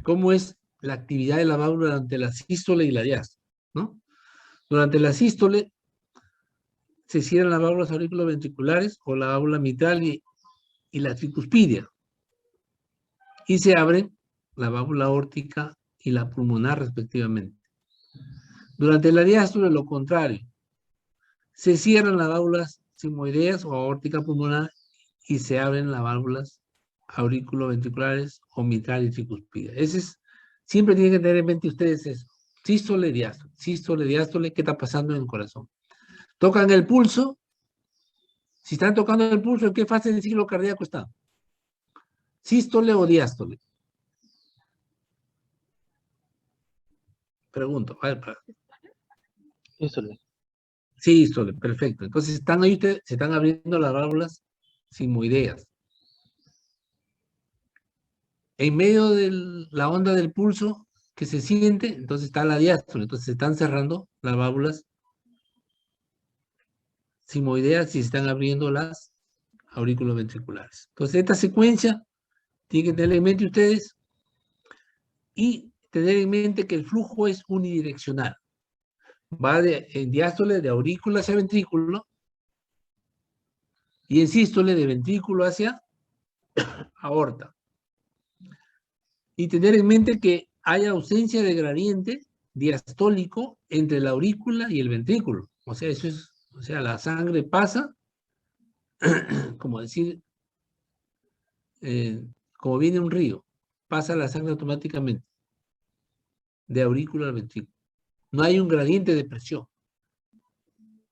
cómo es la actividad de la válvula durante la sístole y la diástole, ¿no? Durante la sístole se cierran las válvulas auriculoventriculares o la válvula mitral y la tricuspidia, y se abren la válvula aórtica y la pulmonar respectivamente. Durante la diástole, lo contrario, se cierran las válvulas sigmoideas o aórtica pulmonar y se abren las válvulas auriculoventriculares o mitral y tricuspidia. Siempre tienen que tener en mente ustedes eso. Sístole, diástole, ¿qué está pasando en el corazón? Tocan el pulso. Si están tocando el pulso, ¿en qué fase del ciclo cardíaco está? ¿Sístole o diástole? Pregunto. Sístole. Sístole, perfecto. Entonces están ahí ustedes, se están abriendo las válvulas sigmoideas. En medio de la onda del pulso que se siente, entonces está la diástole. Entonces se están cerrando las válvulas sigmoideas y se están abriendo las auriculoventriculares. Entonces esta secuencia tienen que tener en mente ustedes y tener en mente que el flujo es unidireccional. Va en diástole de aurícula hacia ventrículo y en sístole de ventrículo hacia aorta. Y tener en mente que hay ausencia de gradiente diastólico entre la aurícula y el ventrículo. O sea, la sangre pasa, como decir, como viene un río, pasa la sangre automáticamente de aurícula al ventrículo. No hay un gradiente de presión.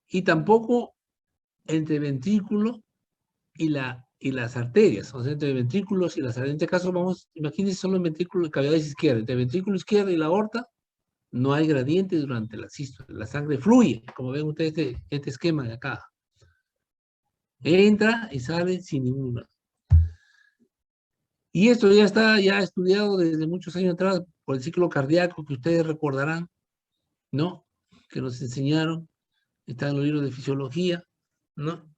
Y tampoco entre ventrículo y las arterias, o sea, entre ventrículos y las arterias. En este caso, imagínense solo el ventrículo de cavidad izquierda. Entre el ventrículo izquierdo y la aorta, no hay gradiente durante la sístole. La sangre fluye, como ven ustedes este esquema de acá. Entra y sale sin ninguna. Y esto ya está estudiado desde muchos años atrás por el ciclo cardíaco, que ustedes recordarán, ¿no? Que nos enseñaron, está en los libros de fisiología, ¿no?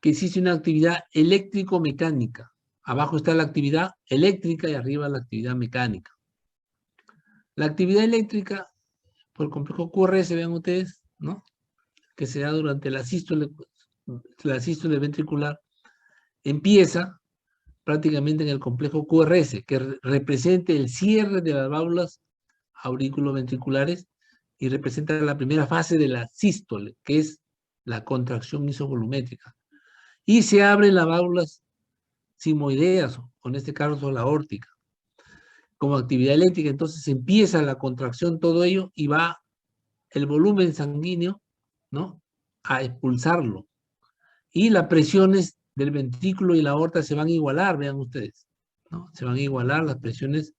Que existe una actividad eléctrico-mecánica. Abajo está la actividad eléctrica y arriba la actividad mecánica. La actividad eléctrica, por el complejo QRS, vean ustedes, ¿no? Que se da durante la sístole ventricular, empieza prácticamente en el complejo QRS, que representa el cierre de las válvulas auriculoventriculares y representa la primera fase de la sístole, que es la contracción isovolumétrica. Y se abren las válvulas sigmoideas, o en este caso la aórtica, como actividad eléctrica. Entonces empieza la contracción, todo ello, y va el volumen sanguíneo, ¿no?, a expulsarlo. Y las presiones del ventrículo y la aorta se van a igualar, vean ustedes, ¿no? Se van a igualar las presiones.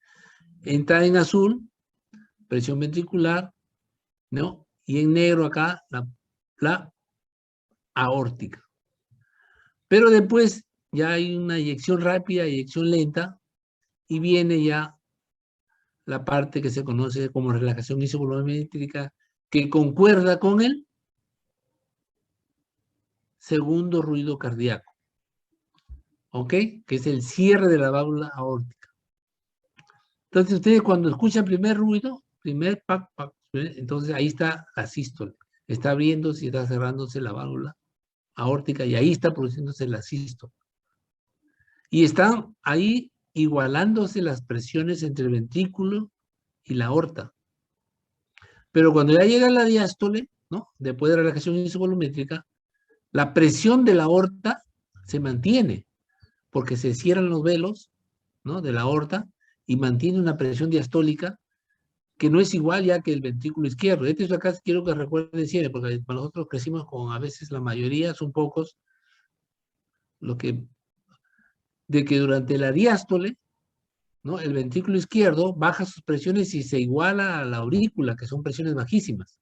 Entra en azul, presión ventricular, ¿no? Y en negro acá, la aórtica. Pero después ya hay una eyección rápida, eyección lenta, y viene ya la parte que se conoce como relajación isovolumétrica, que concuerda con el segundo ruido cardíaco, ¿ok? Que es el cierre de la válvula aórtica. Entonces ustedes cuando escuchan primer ruido, primer pac, pac, entonces ahí está la sístole. Está abriéndose y está cerrándose la válvula aórtica y ahí está produciéndose la sístole. Y están ahí igualándose las presiones entre el ventrículo y la aorta. Pero cuando ya llega la diástole, ¿no?, después de la relajación isovolumétrica, la presión de la aorta se mantiene, porque se cierran los velos, ¿no?, de la aorta y mantiene una presión diastólica que no es igual ya que el ventrículo izquierdo. Esto acá quiero que recuerden siempre, porque nosotros crecimos con, a veces la mayoría, son pocos, de que durante la diástole, ¿no?, el ventrículo izquierdo baja sus presiones y se iguala a la aurícula, que son presiones bajísimas.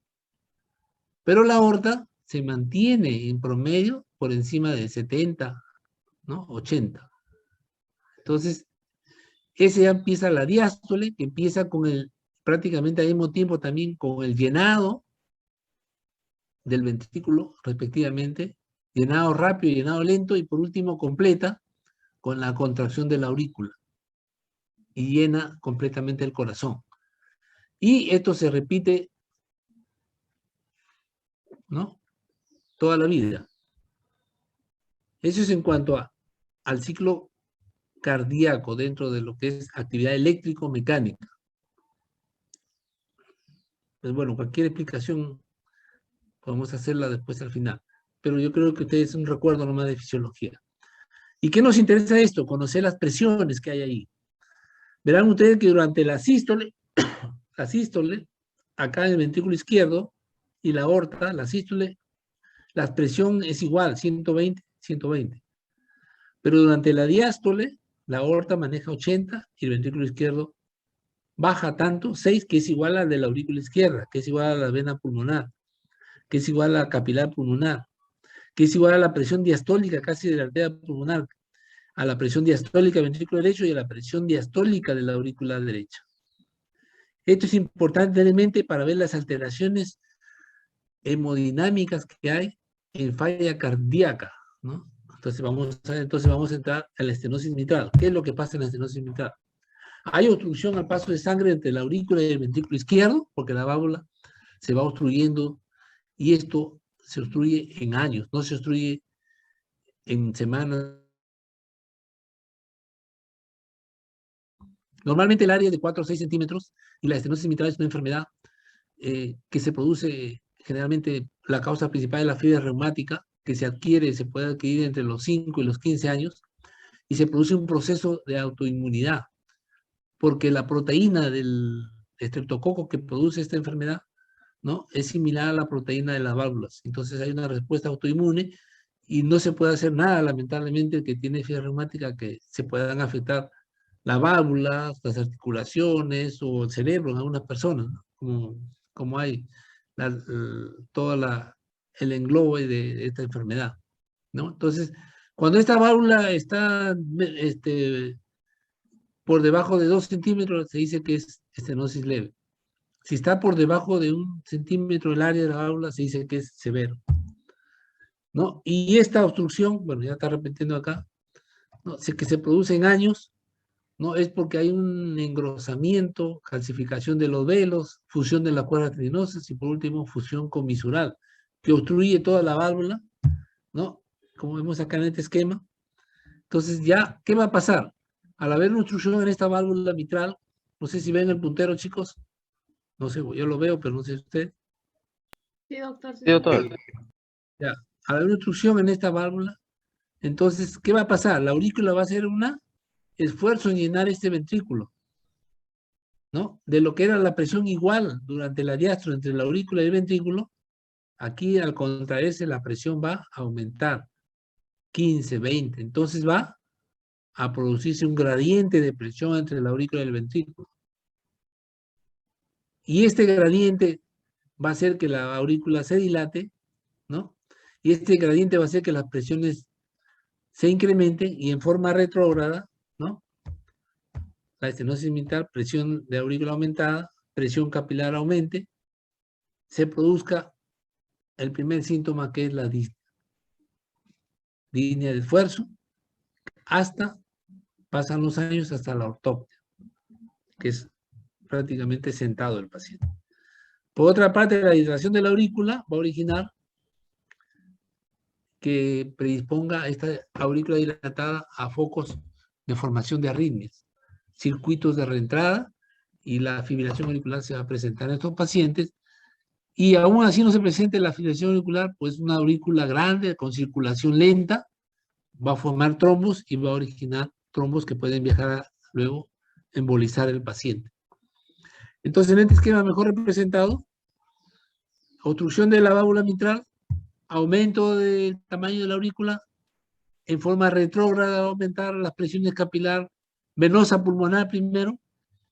Pero la aorta se mantiene en promedio por encima de 70, ¿no?, 80. Entonces, ese ya empieza la diástole, que empieza con prácticamente al mismo tiempo también con el llenado del ventrículo, respectivamente, llenado rápido, llenado lento, y por último completa con la contracción de la aurícula. y llena completamente el corazón. Y esto se repite, ¿no?, toda la vida. Eso es en cuanto al ciclo cardíaco dentro de lo que es actividad eléctrico-mecánica. Pues bueno, cualquier explicación podemos hacerla después al final. Pero yo creo que ustedes un recuerdo nomás de fisiología. ¿Y qué nos interesa esto? Conocer las presiones que hay ahí. Verán ustedes que durante la sístole, acá en el ventrículo izquierdo y la aorta, la sístole, la presión es igual, 120, 120. Pero durante la diástole, la aorta maneja 80 y el ventrículo izquierdo baja tanto, 6, que es igual a la de la aurícula izquierda, que es igual a la vena pulmonar, que es igual a la capilar pulmonar, que es igual a la presión diastólica casi de la arteria pulmonar, a la presión diastólica del ventrículo derecho y a la presión diastólica de la aurícula derecha. Esto es importante tener en mente para ver las alteraciones hemodinámicas que hay en falla cardíaca, ¿no? Entonces vamos a entrar a la estenosis mitral. ¿Qué es lo que pasa en la estenosis mitral? Hay obstrucción al paso de sangre entre la aurícula y el ventrículo izquierdo, porque la válvula se va obstruyendo y esto se obstruye en años, no se obstruye en semanas. Normalmente el área es de 4 o 6 centímetros y la estenosis mitral es una enfermedad que se produce generalmente, la causa principal es la fiebre reumática, que se puede adquirir entre los 5 y los 15 años, y se produce un proceso de autoinmunidad, porque la proteína del estreptococo que produce esta enfermedad, ¿no?, es similar a la proteína de las válvulas. Entonces hay una respuesta autoinmune y no se puede hacer nada, lamentablemente, el que tiene fiebre reumática, que se puedan afectar las válvulas, las articulaciones o el cerebro en algunas personas, ¿no?, como hay el englobe de esta enfermedad, ¿no? Entonces, cuando esta válvula está por debajo de 2 centímetros, se dice que es estenosis leve. Si está por debajo de 1 centímetro el área de la válvula, se dice que es severo, ¿no? Y esta obstrucción, bueno, ya está repitiendo acá, ¿no?, que se produce en años, ¿no?, es porque hay un engrosamiento, calcificación de los velos, fusión de las cuerdas tendinosas y por último fusión comisural, que obstruye toda la válvula, ¿no?, como vemos acá en este esquema. Entonces ya, ¿qué va a pasar? Al haber una obstrucción en esta válvula mitral, no sé si ven el puntero, chicos, no sé, yo lo veo, pero no sé usted. Sí, doctor. Sí, doctor. Ya, al haber una obstrucción en esta válvula, entonces, ¿qué va a pasar? La aurícula va a hacer un esfuerzo en llenar este ventrículo, ¿no? De lo que era la presión igual durante la diástole entre la aurícula y el ventrículo, aquí al contraerse la presión va a aumentar 15, 20. Entonces va a producirse un gradiente de presión entre la aurícula y el ventrículo. Y este gradiente va a hacer que la aurícula se dilate, ¿no? Y este gradiente va a hacer que las presiones se incrementen y en forma retrógrada, ¿no?, la estenosis mitral, presión de aurícula aumentada, presión capilar aumente, se produzca el primer síntoma, que es la disnea de esfuerzo, hasta, pasan los años, hasta la ortopnea, que es prácticamente sentado el paciente. Por otra parte, la dilatación de la aurícula va a originar que predisponga a esta aurícula dilatada a focos de formación de arritmias, circuitos de reentrada, y la fibrilación auricular se va a presentar en estos pacientes. Y aún así no se presente la fibrilación auricular, pues una aurícula grande con circulación lenta va a formar trombos y va a originar trombos que pueden viajar luego embolizar el paciente. Entonces, en este esquema mejor representado, obstrucción de la válvula mitral, aumento del tamaño de la aurícula, en forma retrógrada va a aumentar las presiones capilar venosa pulmonar primero,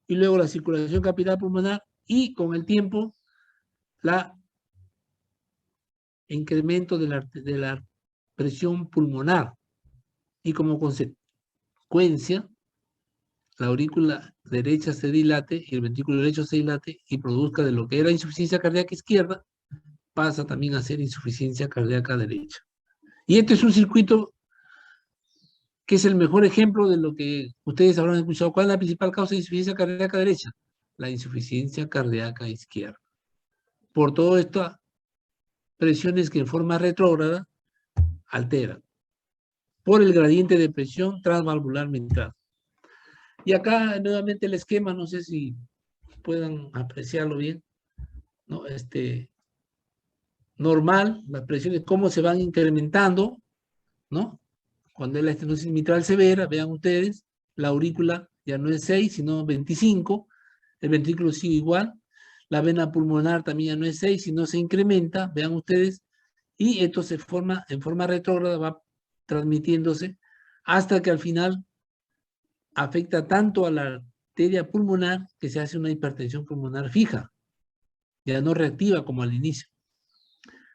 y luego la circulación capilar pulmonar, y con el tiempo, la incremento de la presión pulmonar, y como consecuencia, la aurícula derecha se dilate y el ventrículo derecho se dilate y produzca de lo que era insuficiencia cardíaca izquierda, pasa también a ser insuficiencia cardíaca derecha. Y este es un circuito que es el mejor ejemplo de lo que ustedes habrán escuchado. ¿Cuál es la principal causa de insuficiencia cardíaca derecha? La insuficiencia cardíaca izquierda. Por todo esto, presiones que en forma retrógrada alteran. Por el gradiente de presión transvalvular mitral. Y acá nuevamente el esquema, no sé si puedan apreciarlo bien, ¿no? Normal, las presiones, cómo se van incrementando, ¿no? Cuando es la estenosis mitral severa, vean ustedes, la aurícula ya no es 6, sino 25, el ventrículo sigue igual, la vena pulmonar también ya no es 6, sino se incrementa, vean ustedes, y esto se forma en forma retrógrada, va transmitiéndose hasta que al final afecta tanto a la arteria pulmonar que se hace una hipertensión pulmonar fija, ya no reactiva como al inicio.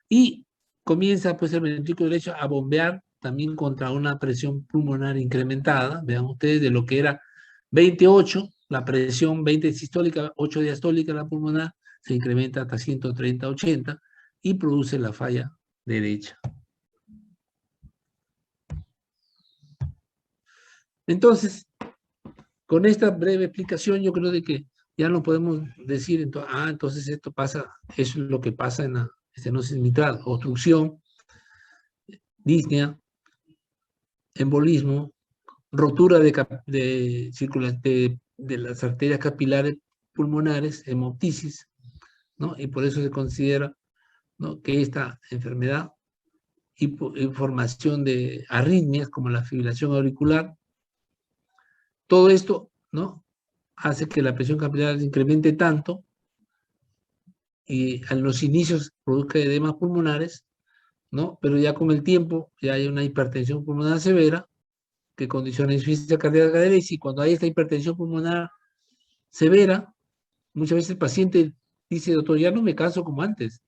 Y comienza pues el ventrículo derecho a bombear también contra una presión pulmonar incrementada, vean ustedes, de lo que era 28, la presión 20 sistólica, 8 diastólica la pulmonar, se incrementa hasta 130, 80 y produce la falla derecha. Entonces, con esta breve explicación, yo creo de que ya no podemos decir, entonces esto pasa, eso es lo que pasa en la estenosis mitral, obstrucción, disnea, embolismo, rotura de las arterias capilares pulmonares, hemoptisis, ¿no? Y por eso se considera, ¿no?, que esta enfermedad y formación de arritmias como la fibrilación auricular, todo esto, ¿no?, hace que la presión capilar se incremente tanto y en los inicios produzca edemas pulmonares, ¿no? Pero ya con el tiempo ya hay una hipertensión pulmonar severa que condiciona insuficiencia cardíaca derecha, y cuando hay esta hipertensión pulmonar severa, muchas veces el paciente dice, doctor, ya no me canso como antes,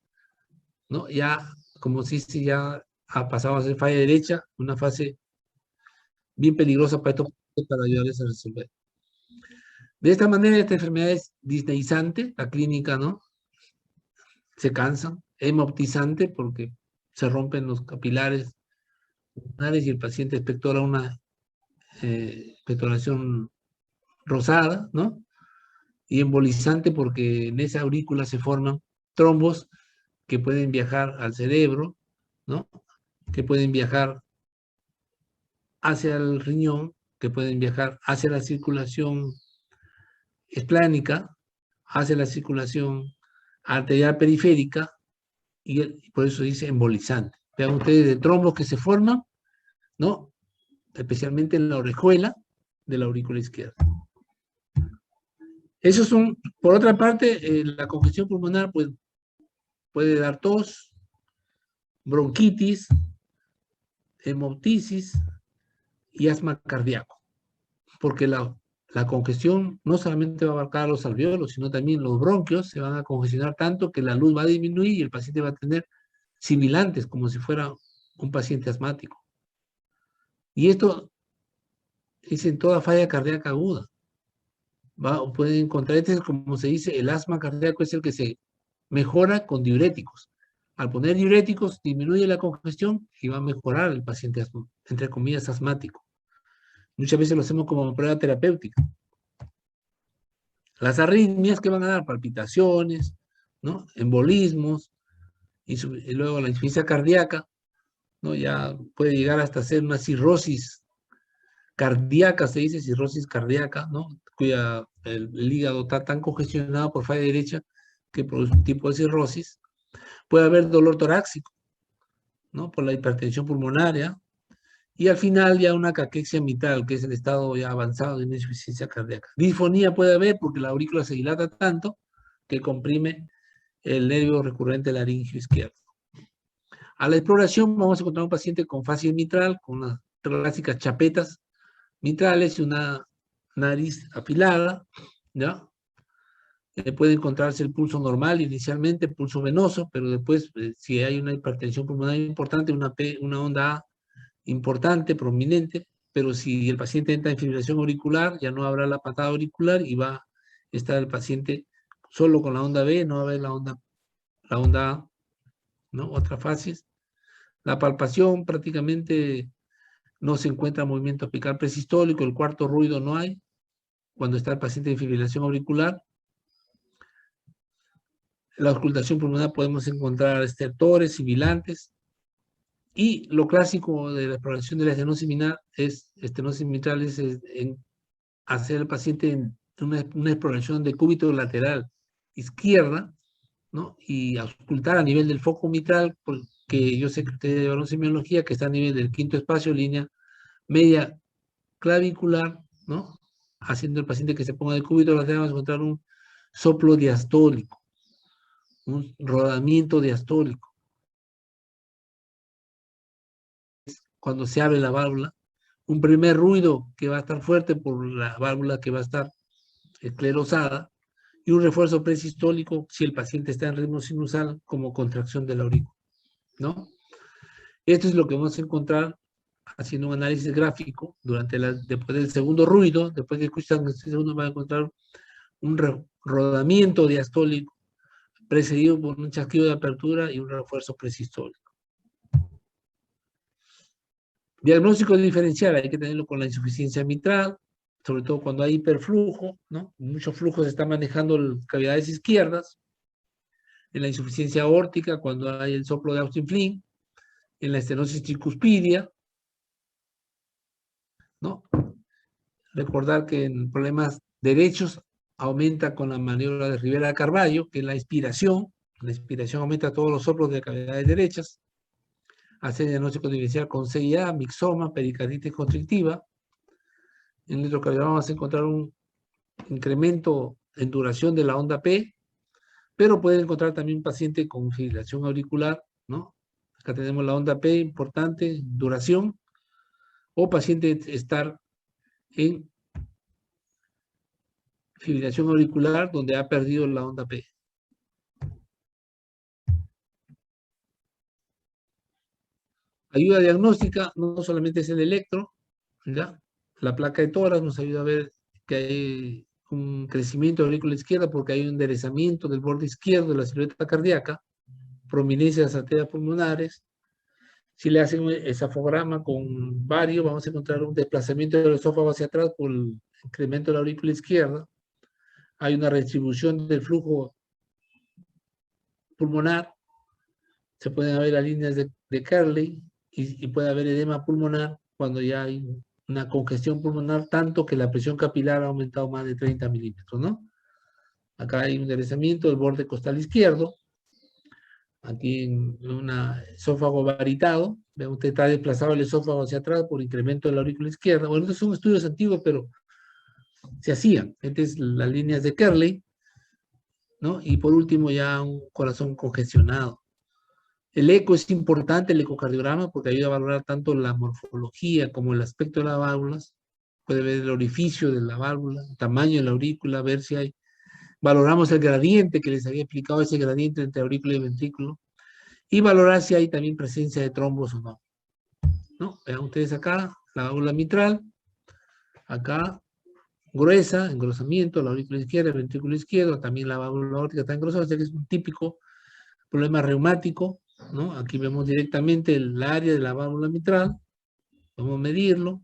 ¿no? Ya, como si ya ha pasado a ser falla derecha, una fase bien peligrosa para estos pacientes, para ayudarles a resolver. De esta manera, esta enfermedad es disneizante, la clínica, ¿no? Se cansan, hemoptizante porque se rompen los capilares pulmonares y el paciente expectora una expectoración rosada, ¿no? Y embolizante porque en esa aurícula se forman trombos que pueden viajar al cerebro, ¿no? Que pueden viajar hacia el riñón, que pueden viajar hacia la circulación esplánica, hacia la circulación arterial periférica, y por eso dice embolizante. Vean ustedes de trombos que se forman, ¿no? Especialmente en la orejuela de la aurícula izquierda. Esos son, por otra parte, la congestión pulmonar pues, puede dar tos, bronquitis, hemoptisis y asma cardíaco, porque la congestión no solamente va a abarcar los alveolos, sino también los bronquios se van a congestionar tanto que la luz va a disminuir y el paciente va a tener sibilantes como si fuera un paciente asmático. Y esto es en toda falla cardíaca aguda. Pueden encontrar, este es como se dice, el asma cardíaco es el que se mejora con diuréticos. Al poner diuréticos disminuye la congestión y va a mejorar el paciente, entre comillas, asmático. Muchas veces lo hacemos como prueba terapéutica. Las arritmias que van a dar palpitaciones, ¿no?, embolismos, y luego la insuficiencia cardíaca, ¿no?, ya puede llegar hasta ser una cirrosis cardíaca, se dice cirrosis cardíaca, ¿no?, cuya el hígado está tan congestionado por falla derecha que produce un tipo de cirrosis. Puede haber dolor torácico, ¿no?, por la hipertensión pulmonaria, y al final ya una caquexia mitral, que es el estado ya avanzado de una insuficiencia cardíaca. Disfonía puede haber porque la aurícula se dilata tanto que comprime el nervio recurrente laringio izquierdo. A la exploración vamos a encontrar un paciente con fascia mitral, con unas clásicas chapetas mitrales y una nariz afilada, ¿ya? Puede encontrarse el pulso normal inicialmente, pulso venoso, pero después, si hay una hipertensión pulmonar importante, una onda A importante, prominente, pero si el paciente entra en fibrilación auricular, ya no habrá la patada auricular y va a estar el paciente solo con la onda B, no va a haber la onda A, ¿no? Otras fases. La palpación prácticamente no se encuentra movimiento apical presistólico, el cuarto ruido no hay, cuando está el paciente en fibrilación auricular. La auscultación pulmonar podemos encontrar estertores, sibilantes, y lo clásico de la exploración de la estenosis mitral es en hacer al paciente en una exploración de cúbito lateral izquierda, ¿no? Y auscultar a nivel del foco mitral, porque yo sé que ustedes llevaron semiología, que está a nivel del quinto espacio, línea media clavicular, ¿no? Haciendo el paciente que se ponga de cúbito lateral, vamos a encontrar un soplo diastólico, un rodamiento diastólico. Cuando se abre la válvula, un primer ruido que va a estar fuerte por la válvula que va a estar esclerosada, y un refuerzo presistólico si el paciente está en ritmo sinusal como contracción de la aurícula, ¿no? Esto es lo que vamos a encontrar haciendo un análisis gráfico después del segundo ruido. Después que escuchan este segundo, van a encontrar un rodamiento diastólico precedido por un chasquido de apertura y un refuerzo presistólico. Diagnóstico diferencial, hay que tenerlo con la insuficiencia mitral, sobre todo cuando hay hiperflujo, ¿no? Mucho flujo se está manejando las cavidades izquierdas. En la insuficiencia aórtica, cuando hay el soplo de Austin Flynn. En la estenosis tricuspidia, ¿no? Recordar que en problemas derechos aumenta con la maniobra de Rivera Carballo, que es la inspiración. La inspiración aumenta todos los soplos de cavidades derechas. Hacer diagnóstico diferencial con CIA, mixoma, pericarditis constrictiva. En el electrocardiograma vamos a encontrar un incremento en duración de la onda P, pero pueden encontrar también un paciente con fibrilación auricular, ¿no? Acá tenemos la onda P importante, duración, o paciente estar en fibrilación auricular donde ha perdido la onda P. Ayuda diagnóstica no solamente es el electro, ¿ya? La placa de tórax nos ayuda a ver que hay un crecimiento de la aurícula izquierda porque hay un enderezamiento del borde izquierdo de la silueta cardíaca, prominencia de las arterias pulmonares. Si le hacen un esofograma con vario, vamos a encontrar un desplazamiento del esófago hacia atrás por el incremento de la aurícula izquierda. Hay una redistribución del flujo pulmonar. Se pueden ver las líneas de Kerley y puede haber edema pulmonar cuando ya hay una congestión pulmonar, tanto que la presión capilar ha aumentado más de 30 milímetros, ¿no? Acá hay un enderezamiento del borde costal izquierdo. Aquí en un esófago varitado, ve usted está desplazado el esófago hacia atrás por incremento de la aurícula izquierda. Bueno, estos son estudios antiguos, pero se hacían. Estas son las líneas de Kerley, ¿no? Y por último ya un corazón congestionado. El eco es importante, el ecocardiograma, porque ayuda a valorar tanto la morfología como el aspecto de las válvulas. Puede ver el orificio de la válvula, el tamaño de la aurícula, ver si hay... Valoramos el gradiente que les había explicado, ese gradiente entre aurícula y ventrículo. Y valorar si hay también presencia de trombos o no. ¿No? Vean ustedes acá, la válvula mitral. Acá, gruesa, engrosamiento, la aurícula izquierda, el ventrículo izquierdo. También la válvula aórtica está engrosada, o sea que es un típico problema reumático, ¿no? Aquí vemos directamente el área de la válvula mitral, vamos a medirlo,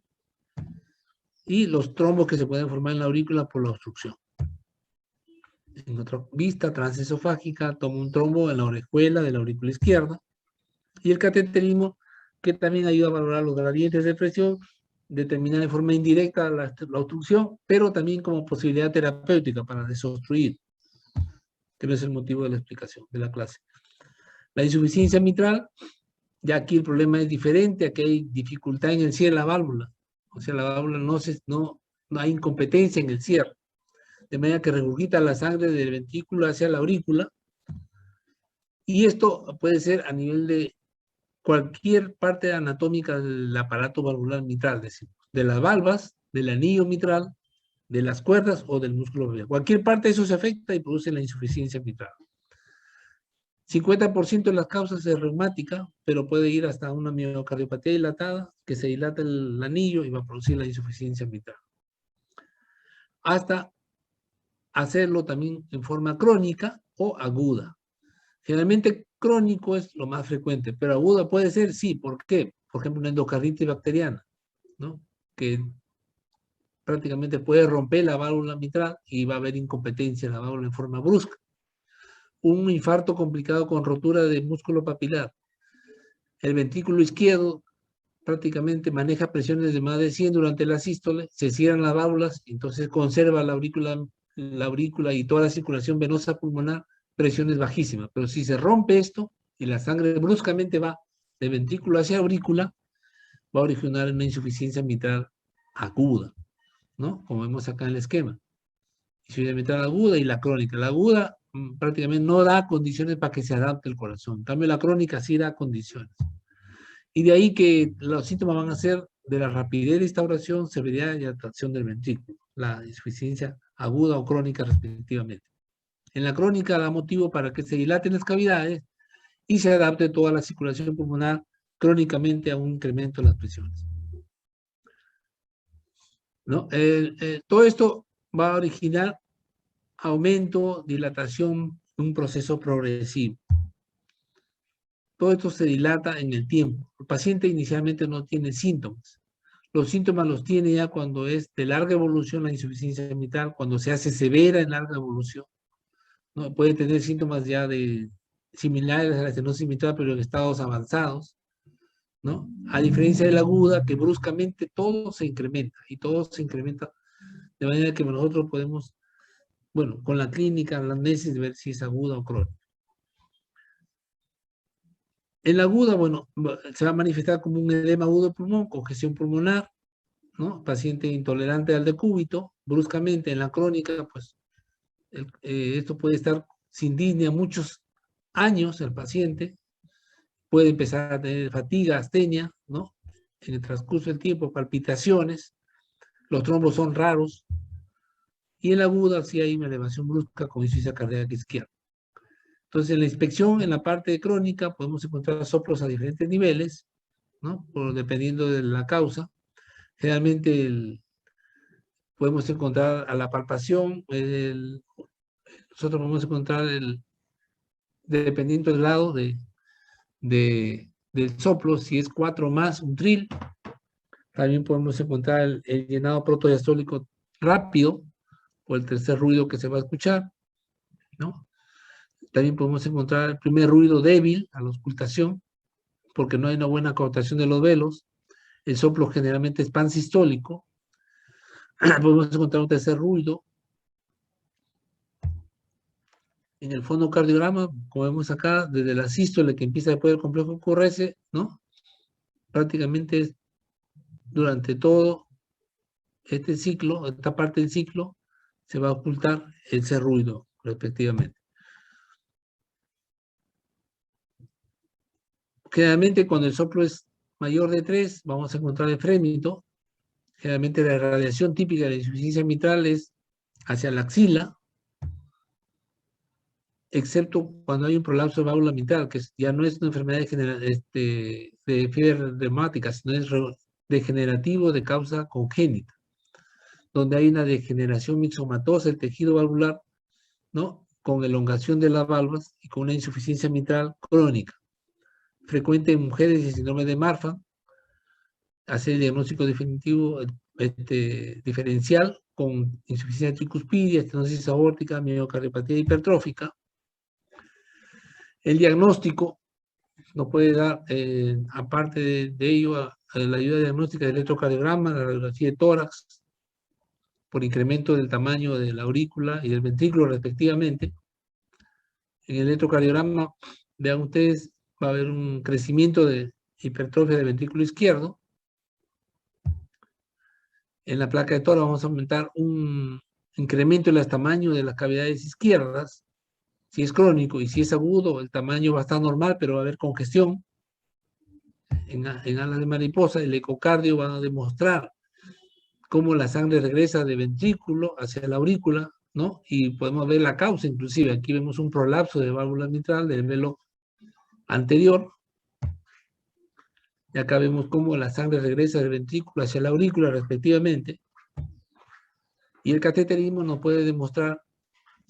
y los trombos que se pueden formar en la aurícula por la obstrucción. En otra vista transesofágica, tomo un trombo en la orejuela de la aurícula izquierda, y el cateterismo, que también ayuda a valorar los gradientes de presión, determinar de forma indirecta la obstrucción, pero también como posibilidad terapéutica para desobstruir, que no es el motivo de la explicación de la clase. La insuficiencia mitral, ya aquí el problema es diferente, aquí hay dificultad en el cierre de la válvula. O sea, la válvula no hay incompetencia en el cierre. De manera que regurgita la sangre del ventrículo hacia la aurícula. Y esto puede ser a nivel de cualquier parte anatómica del aparato valvular mitral, decimos. De las valvas, del anillo mitral, de las cuerdas o del músculo valvular. Cualquier parte de eso se afecta y produce la insuficiencia mitral. 50% de las causas es reumática, pero puede ir hasta una miocardiopatía dilatada, que se dilata el anillo y va a producir la insuficiencia mitral. Hasta hacerlo también en forma crónica o aguda. Generalmente crónico es lo más frecuente, pero aguda puede ser, sí. ¿Por qué? Por ejemplo, una endocarditis bacteriana. ¿no? Que prácticamente puede romper la válvula mitral y va a haber incompetencia en la válvula en forma brusca. Un infarto complicado con rotura de músculo papilar. El ventrículo izquierdo prácticamente maneja presiones de más de 100 durante la sístole, se cierran las válvulas, entonces conserva la aurícula y toda la circulación venosa pulmonar, presiones bajísimas. Pero si se rompe esto y la sangre bruscamente va de ventrículo hacia aurícula, va a originar una insuficiencia mitral aguda, ¿no? Como vemos acá en el esquema. Insuficiencia mitral aguda y la crónica. La aguda prácticamente no da condiciones para que se adapte el corazón. En cambio, la crónica sí da condiciones. Y de ahí que los síntomas van a ser de la rapidez de instauración, severidad y atracción del ventrículo, la insuficiencia aguda o crónica respectivamente. En la crónica da motivo para que se dilaten las cavidades y se adapte toda la circulación pulmonar crónicamente a un incremento de las presiones, ¿no? Todo esto va a originar aumento, dilatación, un proceso progresivo. Todo esto se dilata en el tiempo. El paciente inicialmente no tiene síntomas. Los síntomas los tiene ya cuando es de larga evolución la insuficiencia mitral, cuando se hace severa en larga evolución, ¿no? Puede tener síntomas ya similares a la estenosis mitral, pero en estados avanzados, ¿no? A diferencia de la aguda, que bruscamente todo se incrementa, y todo se incrementa de manera que nosotros podemos, bueno, con la clínica, la anamnesis, ver si es aguda o crónica. En la aguda, bueno, se va a manifestar como un edema agudo de pulmón, congestión pulmonar, ¿no? Paciente intolerante al decúbito, bruscamente. En la crónica, pues, esto puede estar sin disnea muchos años el paciente, puede empezar a tener fatiga, astenia, ¿no? En el transcurso del tiempo, palpitaciones, los trombos son raros, y en la aguda sí hay una elevación brusca con insuficiencia cardíaca izquierda. Entonces, en la inspección, en la parte crónica, podemos encontrar soplos a diferentes niveles, ¿no? Dependiendo de la causa. Generalmente podemos encontrar a la palpación, nosotros podemos encontrar dependiendo del grado del soplo, si es 4 más, un tril. También podemos encontrar el llenado protodiastólico rápido, o el tercer ruido que se va a escuchar, ¿no? También podemos encontrar el primer ruido débil a la auscultación, porque no hay una buena coartación de los velos. El soplo generalmente es pansistólico. Podemos encontrar un tercer ruido. En el fonocardiograma, como vemos acá, desde la sístole que empieza después del complejo QRS, ¿no? Prácticamente durante todo este ciclo, esta parte del ciclo, se va a ocultar ese ruido, respectivamente. Generalmente, cuando el soplo es mayor de 3, vamos a encontrar el frémito. Generalmente, la radiación típica de la insuficiencia mitral es hacia la axila, excepto cuando hay un prolapso de válvula mitral, que ya no es una enfermedad de fiebre reumática, sino es degenerativo de causa congénita, donde hay una degeneración mixomatosa del tejido valvular, ¿no? Con elongación de las válvulas y con una insuficiencia mitral crónica. Frecuente en mujeres y síndrome de Marfan, hacer el diagnóstico definitivo diferencial con insuficiencia tricuspidia, estenosis aórtica, miocardiopatía hipertrófica. El diagnóstico nos puede dar, aparte de ello, la ayuda diagnóstica del electrocardiograma, la radiografía de tórax, por incremento del tamaño de la aurícula y del ventrículo respectivamente. En el electrocardiograma, vean ustedes, va a haber un crecimiento de hipertrofia del ventrículo izquierdo. En la placa de tórax vamos a aumentar un incremento en el tamaño de las cavidades izquierdas. Si es crónico y si es agudo, el tamaño va a estar normal, pero va a haber congestión. En alas de mariposa, el ecocardio va a demostrar cómo la sangre regresa de ventrículo hacia la aurícula, ¿no? Y podemos ver la causa, inclusive. Aquí vemos un prolapso de válvula mitral del velo anterior. Y acá vemos cómo la sangre regresa del ventrículo hacia la aurícula, respectivamente. Y el cateterismo nos puede demostrar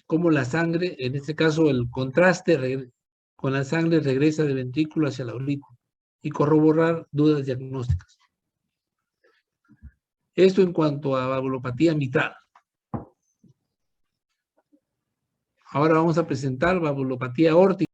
cómo la sangre, en este caso el contraste con la sangre regresa del ventrículo hacia la aurícula, y corroborar dudas diagnósticas. Esto en cuanto a valvulopatía mitral. Ahora vamos a presentar valvulopatía aórtica.